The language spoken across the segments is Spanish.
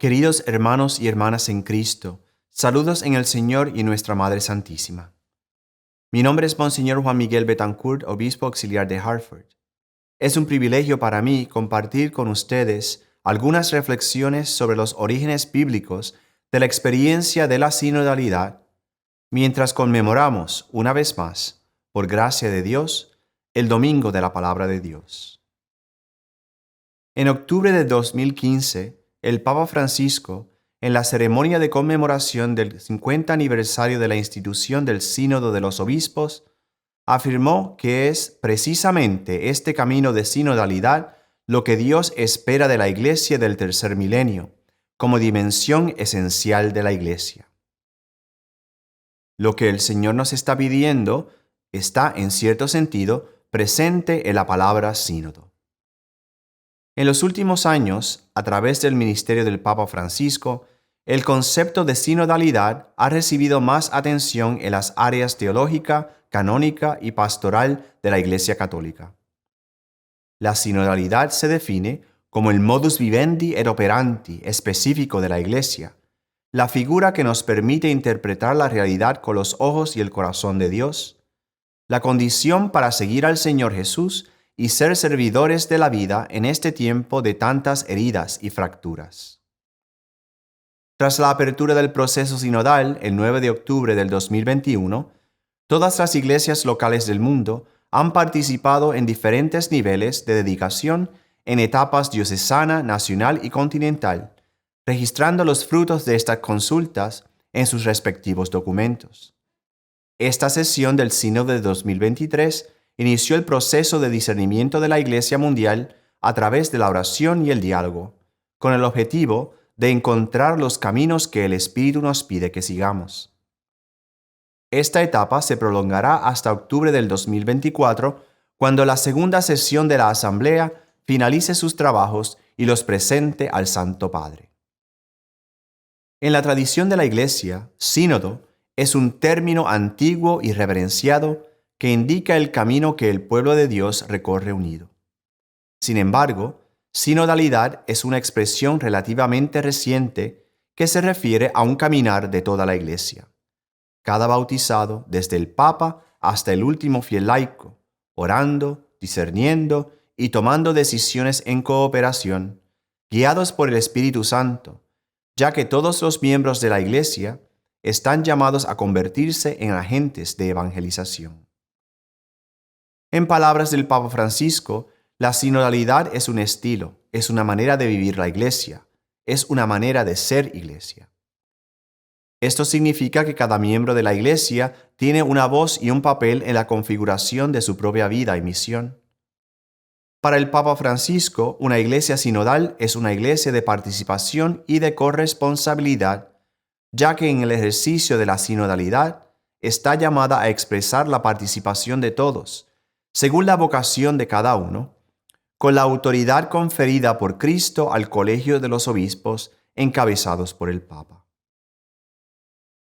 Queridos hermanos y hermanas en Cristo, saludos en el Señor y nuestra Madre Santísima. Mi nombre es Monseñor Juan Miguel Betancourt, obispo auxiliar de Hartford. Es un privilegio para mí compartir con ustedes algunas reflexiones sobre los orígenes bíblicos de la experiencia de la sinodalidad, mientras conmemoramos, una vez más, por gracia de Dios, el Domingo de la Palabra de Dios. En octubre de 2015, el Papa Francisco, en la ceremonia de conmemoración del 50 aniversario de la institución del Sínodo de los Obispos, afirmó que es precisamente este camino de sinodalidad lo que Dios espera de la Iglesia del tercer milenio, como dimensión esencial de la Iglesia. Lo que el Señor nos está pidiendo está, en cierto sentido, presente en la palabra sínodo. En los últimos años, a través del ministerio del Papa Francisco, el concepto de sinodalidad ha recibido más atención en las áreas teológica, canónica y pastoral de la Iglesia Católica. La sinodalidad se define como el modus vivendi et operandi específico de la Iglesia, la figura que nos permite interpretar la realidad con los ojos y el corazón de Dios, la condición para seguir al Señor Jesús y ser servidores de la vida en este tiempo de tantas heridas y fracturas. Tras la apertura del proceso sinodal el 9 de octubre del 2021, todas las iglesias locales del mundo han participado en diferentes niveles de dedicación en etapas diocesana, nacional y continental, registrando los frutos de estas consultas en sus respectivos documentos. Esta sesión del Sínodo de 2023 inició el proceso de discernimiento de la Iglesia mundial a través de la oración y el diálogo, con el objetivo de encontrar los caminos que el Espíritu nos pide que sigamos. Esta etapa se prolongará hasta octubre del 2024, cuando la segunda sesión de la Asamblea finalice sus trabajos y los presente al Santo Padre. En la tradición de la Iglesia, sínodo es un término antiguo y reverenciado que indica el camino que el pueblo de Dios recorre unido. Sin embargo, sinodalidad es una expresión relativamente reciente que se refiere a un caminar de toda la Iglesia. Cada bautizado, desde el Papa hasta el último fiel laico, orando, discerniendo y tomando decisiones en cooperación, guiados por el Espíritu Santo, ya que todos los miembros de la Iglesia están llamados a convertirse en agentes de evangelización. En palabras del Papa Francisco, la sinodalidad es un estilo, es una manera de vivir la Iglesia, es una manera de ser Iglesia. Esto significa que cada miembro de la Iglesia tiene una voz y un papel en la configuración de su propia vida y misión. Para el Papa Francisco, una iglesia sinodal es una iglesia de participación y de corresponsabilidad, ya que en el ejercicio de la sinodalidad está llamada a expresar la participación de todos, según la vocación de cada uno, con la autoridad conferida por Cristo al colegio de los obispos encabezados por el Papa.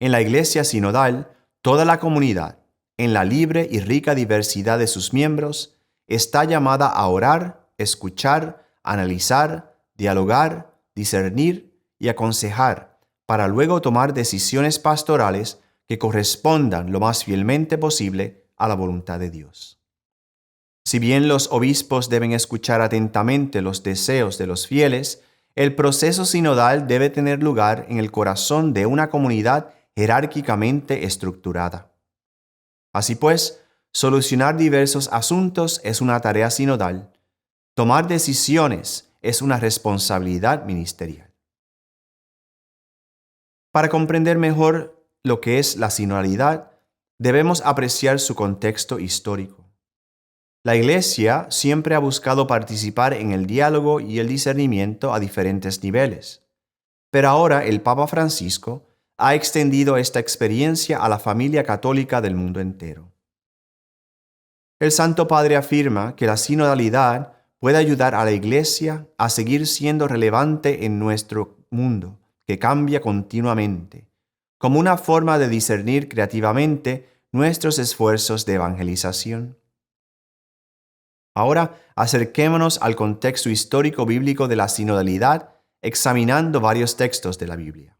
En la iglesia sinodal, toda la comunidad, en la libre y rica diversidad de sus miembros, está llamada a orar, escuchar, analizar, dialogar, discernir y aconsejar para luego tomar decisiones pastorales que correspondan lo más fielmente posible a la voluntad de Dios. Si bien los obispos deben escuchar atentamente los deseos de los fieles, el proceso sinodal debe tener lugar en el corazón de una comunidad jerárquicamente estructurada. Así pues, solucionar diversos asuntos es una tarea sinodal. Tomar decisiones es una responsabilidad ministerial. Para comprender mejor lo que es la sinodalidad, debemos apreciar su contexto histórico. La Iglesia siempre ha buscado participar en el diálogo y el discernimiento a diferentes niveles, pero ahora el Papa Francisco ha extendido esta experiencia a la familia católica del mundo entero. El Santo Padre afirma que la sinodalidad puede ayudar a la Iglesia a seguir siendo relevante en nuestro mundo, que cambia continuamente, como una forma de discernir creativamente nuestros esfuerzos de evangelización. Ahora acerquémonos al contexto histórico bíblico de la sinodalidad examinando varios textos de la Biblia.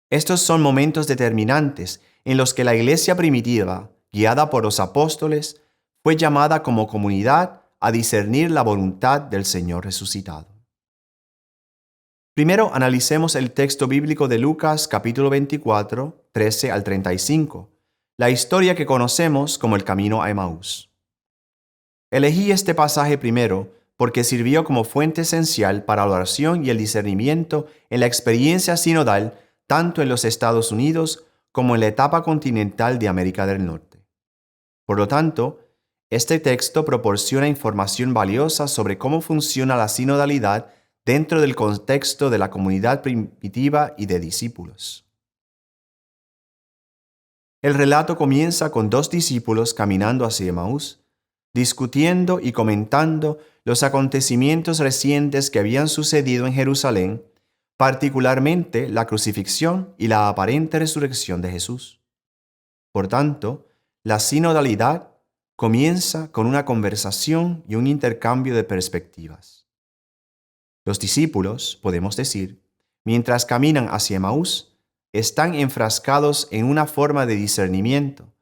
Estos son momentos determinantes en los que la iglesia primitiva, guiada por los apóstoles, fue llamada como comunidad a discernir la voluntad del Señor resucitado. Primero analicemos el texto bíblico de Lucas capítulo 24, 13 al 35, la historia que conocemos como el camino a Emaús. Elegí este pasaje primero porque sirvió como fuente esencial para la oración y el discernimiento en la experiencia sinodal tanto en los Estados Unidos como en la etapa continental de América del Norte. Por lo tanto, este texto proporciona información valiosa sobre cómo funciona la sinodalidad dentro del contexto de la comunidad primitiva y de discípulos. El relato comienza con 2 discípulos caminando hacia Emaús, discutiendo y comentando los acontecimientos recientes que habían sucedido en Jerusalén, particularmente la crucifixión y la aparente resurrección de Jesús. Por tanto, la sinodalidad comienza con una conversación y un intercambio de perspectivas. Los discípulos, podemos decir, mientras caminan hacia Emaús, están enfrascados en una forma de discernimiento,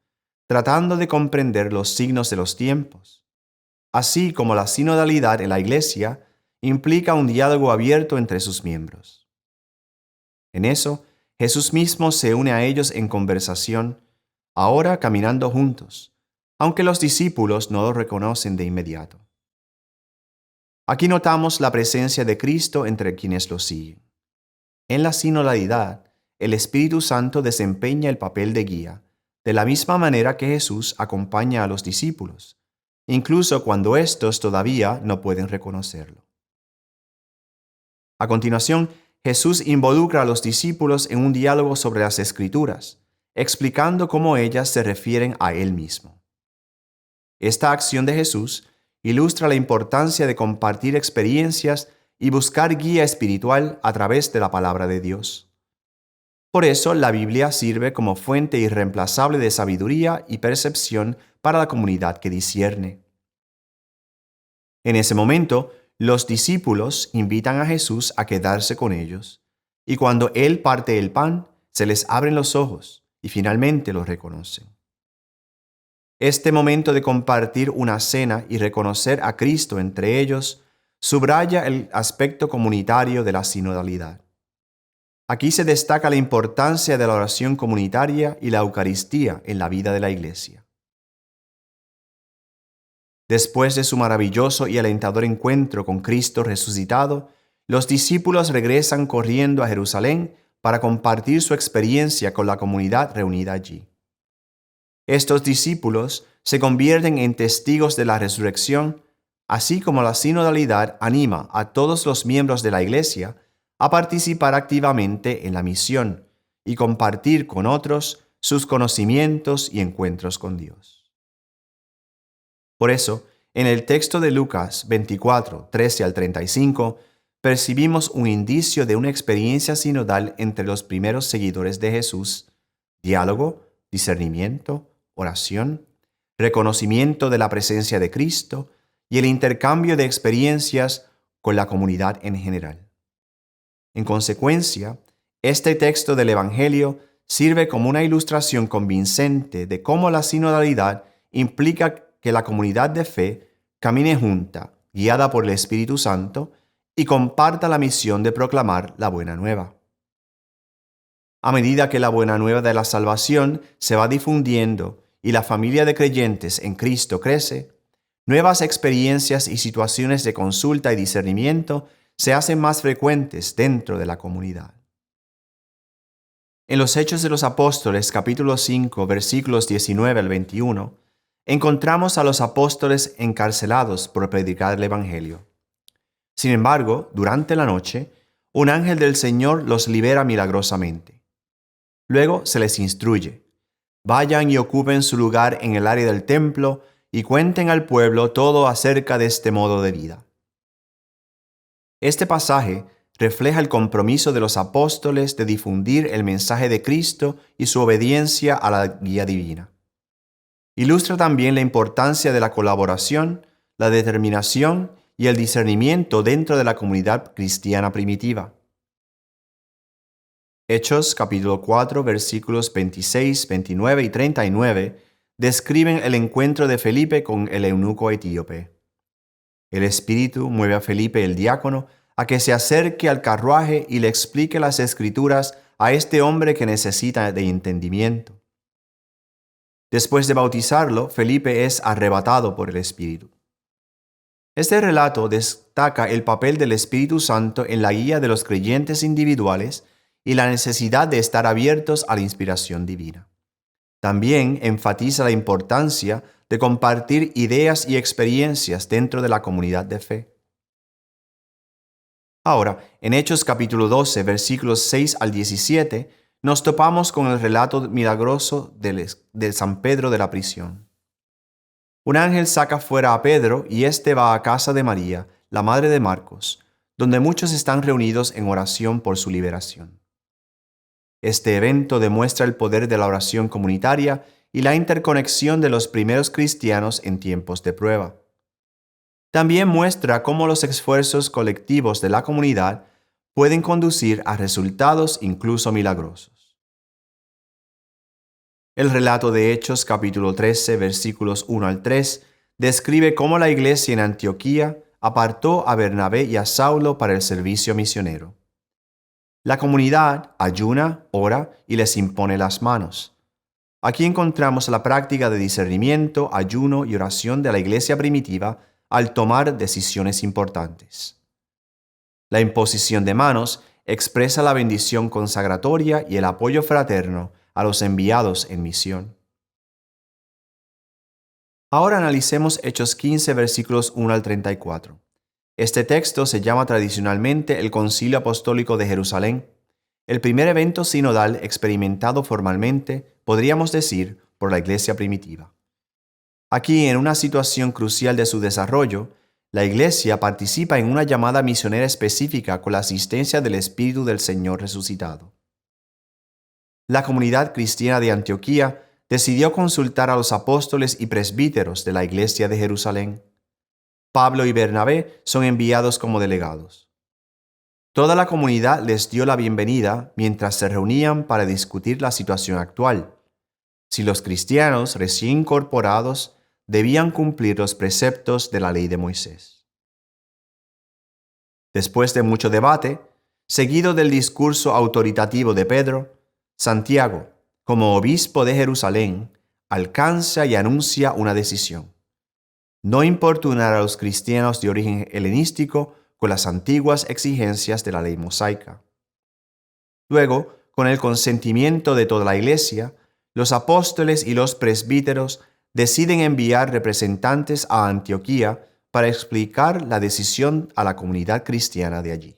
tratando de comprender los signos de los tiempos. Así como la sinodalidad en la Iglesia implica un diálogo abierto entre sus miembros. En eso, Jesús mismo se une a ellos en conversación, ahora caminando juntos, aunque los discípulos no lo reconocen de inmediato. Aquí notamos la presencia de Cristo entre quienes lo siguen. En la sinodalidad, el Espíritu Santo desempeña el papel de guía, de la misma manera que Jesús acompaña a los discípulos, incluso cuando éstos todavía no pueden reconocerlo. A continuación, Jesús involucra a los discípulos en un diálogo sobre las Escrituras, explicando cómo ellas se refieren a Él mismo. Esta acción de Jesús ilustra la importancia de compartir experiencias y buscar guía espiritual a través de la palabra de Dios. Por eso, la Biblia sirve como fuente irreemplazable de sabiduría y percepción para la comunidad que discierne. En ese momento, los discípulos invitan a Jesús a quedarse con ellos, y cuando Él parte el pan, se les abren los ojos y finalmente lo reconocen. Este momento de compartir una cena y reconocer a Cristo entre ellos subraya el aspecto comunitario de la sinodalidad. Aquí se destaca la importancia de la oración comunitaria y la Eucaristía en la vida de la Iglesia. Después de su maravilloso y alentador encuentro con Cristo resucitado, los discípulos regresan corriendo a Jerusalén para compartir su experiencia con la comunidad reunida allí. Estos discípulos se convierten en testigos de la resurrección, así como la sinodalidad anima a todos los miembros de la Iglesia a participar activamente en la misión y compartir con otros sus conocimientos y encuentros con Dios. Por eso, en el texto de Lucas 24, 13 al 35, percibimos un indicio de una experiencia sinodal entre los primeros seguidores de Jesús: diálogo, discernimiento, oración, reconocimiento de la presencia de Cristo y el intercambio de experiencias con la comunidad en general. En consecuencia, este texto del Evangelio sirve como una ilustración convincente de cómo la sinodalidad implica que la comunidad de fe camine junta, guiada por el Espíritu Santo, y comparta la misión de proclamar la buena nueva. A medida que la buena nueva de la salvación se va difundiendo y la familia de creyentes en Cristo crece, nuevas experiencias y situaciones de consulta y discernimiento se hacen más frecuentes dentro de la comunidad. En los Hechos de los Apóstoles, capítulo 5, versículos 19 al 21, encontramos a los apóstoles encarcelados por predicar el Evangelio. Sin embargo, durante la noche, un ángel del Señor los libera milagrosamente. Luego se les instruye: vayan y ocupen su lugar en el área del templo y cuenten al pueblo todo acerca de este modo de vida. Este pasaje refleja el compromiso de los apóstoles de difundir el mensaje de Cristo y su obediencia a la guía divina. Ilustra también la importancia de la colaboración, la determinación y el discernimiento dentro de la comunidad cristiana primitiva. Hechos capítulo 4 versículos 26, 29 y 39 describen el encuentro de Felipe con el eunuco etíope. El Espíritu mueve a Felipe el diácono a que se acerque al carruaje y le explique las Escrituras a este hombre que necesita de entendimiento. Después de bautizarlo, Felipe es arrebatado por el Espíritu. Este relato destaca el papel del Espíritu Santo en la guía de los creyentes individuales y la necesidad de estar abiertos a la inspiración divina. También enfatiza la importancia de compartir ideas y experiencias dentro de la comunidad de fe. Ahora, en Hechos capítulo 12, versículos 6 al 17, nos topamos con el relato milagroso de San Pedro de la prisión. Un ángel saca fuera a Pedro y éste va a casa de María, la madre de Marcos, donde muchos están reunidos en oración por su liberación. Este evento demuestra el poder de la oración comunitaria y la interconexión de los primeros cristianos en tiempos de prueba. También muestra cómo los esfuerzos colectivos de la comunidad pueden conducir a resultados incluso milagrosos. El relato de Hechos capítulo 13 versículos 1 al 3 describe cómo la iglesia en Antioquía apartó a Bernabé y a Saulo para el servicio misionero. La comunidad ayuna, ora y les impone las manos. Aquí encontramos la práctica de discernimiento, ayuno y oración de la iglesia primitiva al tomar decisiones importantes. La imposición de manos expresa la bendición consagratoria y el apoyo fraterno a los enviados en misión. Ahora analicemos Hechos 15, versículos 1 al 34. Este texto se llama tradicionalmente el Concilio Apostólico de Jerusalén, el primer evento sinodal experimentado formalmente, podríamos decir, por la iglesia primitiva. Aquí, en una situación crucial de su desarrollo, la Iglesia participa en una llamada misionera específica con la asistencia del Espíritu del Señor resucitado. La comunidad cristiana de Antioquía decidió consultar a los apóstoles y presbíteros de la Iglesia de Jerusalén. Pablo y Bernabé son enviados como delegados. Toda la comunidad les dio la bienvenida mientras se reunían para discutir la situación actual. Si los cristianos recién incorporados debían cumplir los preceptos de la ley de Moisés. Después de mucho debate, seguido del discurso autoritativo de Pedro, Santiago, como obispo de Jerusalén, alcanza y anuncia una decisión: no importunar a los cristianos de origen helenístico con las antiguas exigencias de la ley mosaica. Luego, con el consentimiento de toda la Iglesia, los apóstoles y los presbíteros deciden enviar representantes a Antioquía para explicar la decisión a la comunidad cristiana de allí.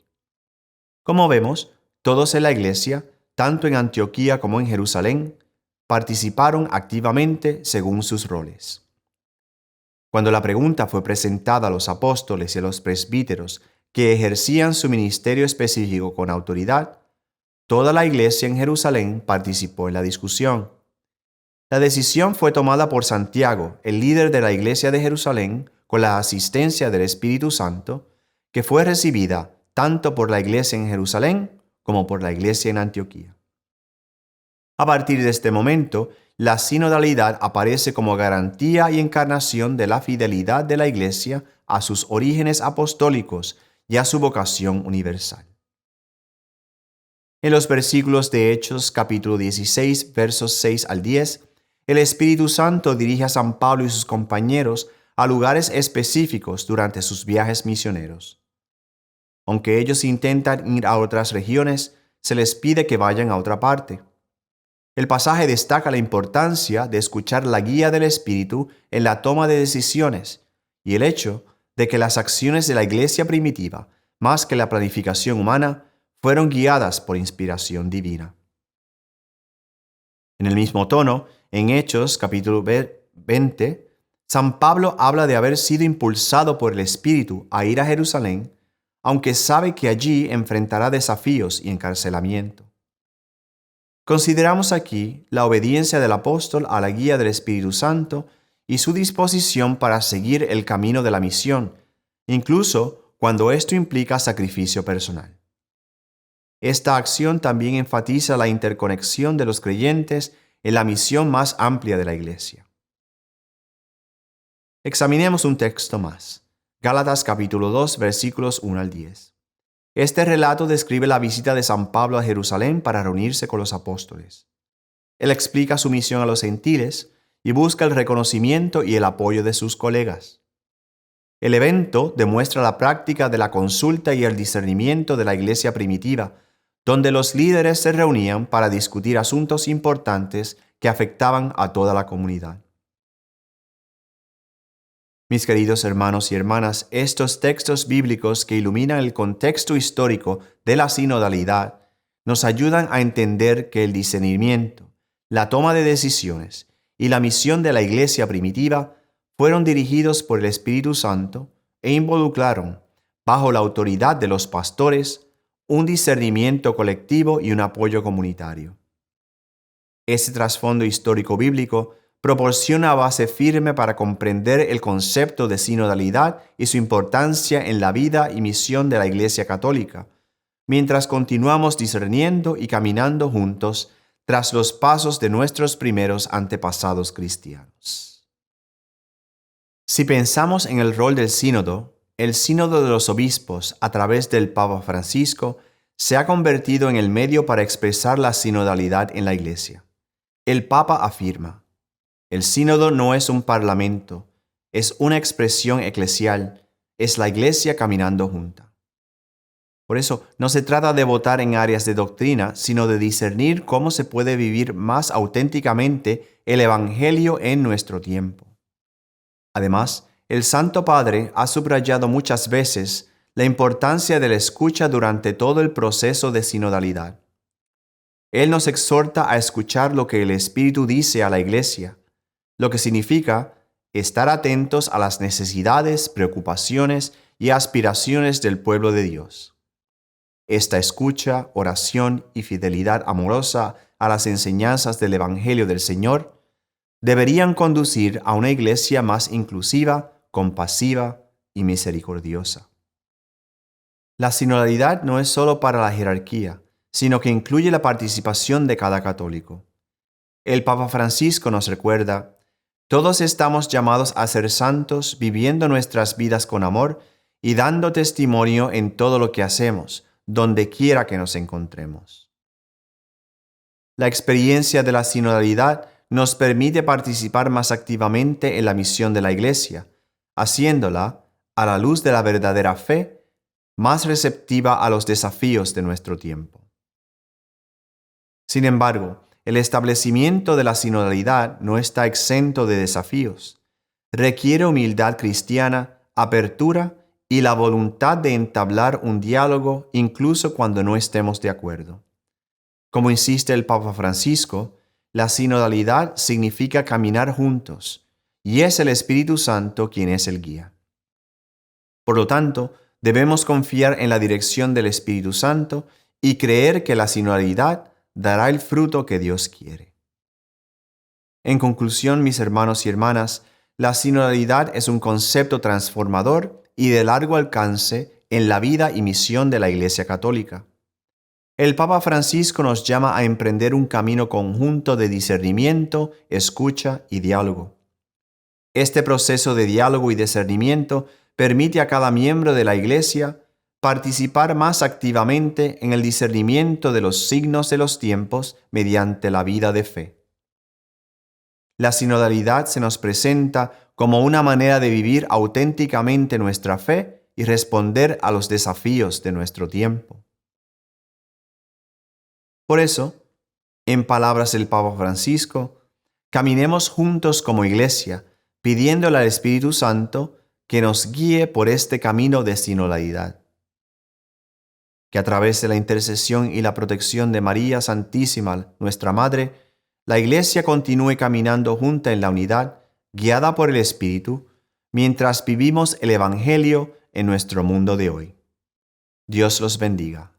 Como vemos, todos en la iglesia, tanto en Antioquía como en Jerusalén, participaron activamente según sus roles. Cuando la pregunta fue presentada a los apóstoles y a los presbíteros que ejercían su ministerio específico con autoridad, toda la iglesia en Jerusalén participó en la discusión. La decisión fue tomada por Santiago, el líder de la iglesia de Jerusalén, con la asistencia del Espíritu Santo, que fue recibida tanto por la iglesia en Jerusalén como por la iglesia en Antioquía. A partir de este momento, la sinodalidad aparece como garantía y encarnación de la fidelidad de la iglesia a sus orígenes apostólicos y a su vocación universal. En los versículos de Hechos capítulo 16, versos 6 al 10, el Espíritu Santo dirige a San Pablo y sus compañeros a lugares específicos durante sus viajes misioneros. Aunque ellos intentan ir a otras regiones, se les pide que vayan a otra parte. El pasaje destaca la importancia de escuchar la guía del Espíritu en la toma de decisiones y el hecho de que las acciones de la iglesia primitiva, más que la planificación humana, fueron guiadas por inspiración divina. En el mismo tono, en Hechos capítulo 20, San Pablo habla de haber sido impulsado por el Espíritu a ir a Jerusalén, aunque sabe que allí enfrentará desafíos y encarcelamiento. Consideramos aquí la obediencia del apóstol a la guía del Espíritu Santo y su disposición para seguir el camino de la misión, incluso cuando esto implica sacrificio personal. Esta acción también enfatiza la interconexión de los creyentes en la misión más amplia de la Iglesia. Examinemos un texto más. Gálatas capítulo 2, versículos 1 al 10. Este relato describe la visita de San Pablo a Jerusalén para reunirse con los apóstoles. Él explica su misión a los gentiles y busca el reconocimiento y el apoyo de sus colegas. El evento demuestra la práctica de la consulta y el discernimiento de la iglesia primitiva, donde los líderes se reunían para discutir asuntos importantes que afectaban a toda la comunidad. Mis queridos hermanos y hermanas, estos textos bíblicos que iluminan el contexto histórico de la sinodalidad nos ayudan a entender que el discernimiento, la toma de decisiones y la misión de la iglesia primitiva fueron dirigidos por el Espíritu Santo e involucraron, bajo la autoridad de los pastores, un discernimiento colectivo y un apoyo comunitario. Este trasfondo histórico bíblico proporciona base firme para comprender el concepto de sinodalidad y su importancia en la vida y misión de la Iglesia Católica, mientras continuamos discerniendo y caminando juntos tras los pasos de nuestros primeros antepasados cristianos. Si pensamos en el rol del sínodo, el sínodo de los obispos, a través del Papa Francisco, se ha convertido en el medio para expresar la sinodalidad en la Iglesia. El Papa afirma: el sínodo no es un parlamento, es una expresión eclesial, es la Iglesia caminando junta. Por eso, no se trata de votar en áreas de doctrina, sino de discernir cómo se puede vivir más auténticamente el Evangelio en nuestro tiempo. Además, el Santo Padre ha subrayado muchas veces la importancia de la escucha durante todo el proceso de sinodalidad. Él nos exhorta a escuchar lo que el Espíritu dice a la Iglesia, lo que significa estar atentos a las necesidades, preocupaciones y aspiraciones del pueblo de Dios. Esta escucha, oración y fidelidad amorosa a las enseñanzas del Evangelio del Señor deberían conducir a una iglesia más inclusiva, compasiva y misericordiosa. La sinodalidad no es solo para la jerarquía, sino que incluye la participación de cada católico. El Papa Francisco nos recuerda: todos estamos llamados a ser santos, viviendo nuestras vidas con amor y dando testimonio en todo lo que hacemos, donde quiera que nos encontremos. La experiencia de la sinodalidad nos permite participar más activamente en la misión de la Iglesia, haciéndola, a la luz de la verdadera fe, más receptiva a los desafíos de nuestro tiempo. Sin embargo, el establecimiento de la sinodalidad no está exento de desafíos. Requiere humildad cristiana, apertura y la voluntad de entablar un diálogo incluso cuando no estemos de acuerdo. Como insiste el Papa Francisco, la sinodalidad significa caminar juntos, y es el Espíritu Santo quien es el guía. Por lo tanto, debemos confiar en la dirección del Espíritu Santo y creer que la sinodalidad dará el fruto que Dios quiere. En conclusión, mis hermanos y hermanas, la sinodalidad es un concepto transformador y de largo alcance en la vida y misión de la Iglesia Católica. El Papa Francisco nos llama a emprender un camino conjunto de discernimiento, escucha y diálogo. Este proceso de diálogo y discernimiento permite a cada miembro de la Iglesia participar más activamente en el discernimiento de los signos de los tiempos mediante la vida de fe. La sinodalidad se nos presenta como una manera de vivir auténticamente nuestra fe y responder a los desafíos de nuestro tiempo. Por eso, en palabras del Papa Francisco, caminemos juntos como Iglesia, pidiéndole al Espíritu Santo que nos guíe por este camino de sinodalidad. Que a través de la intercesión y la protección de María Santísima, nuestra Madre, la Iglesia continúe caminando junta en la unidad, guiada por el Espíritu, mientras vivimos el Evangelio en nuestro mundo de hoy. Dios los bendiga.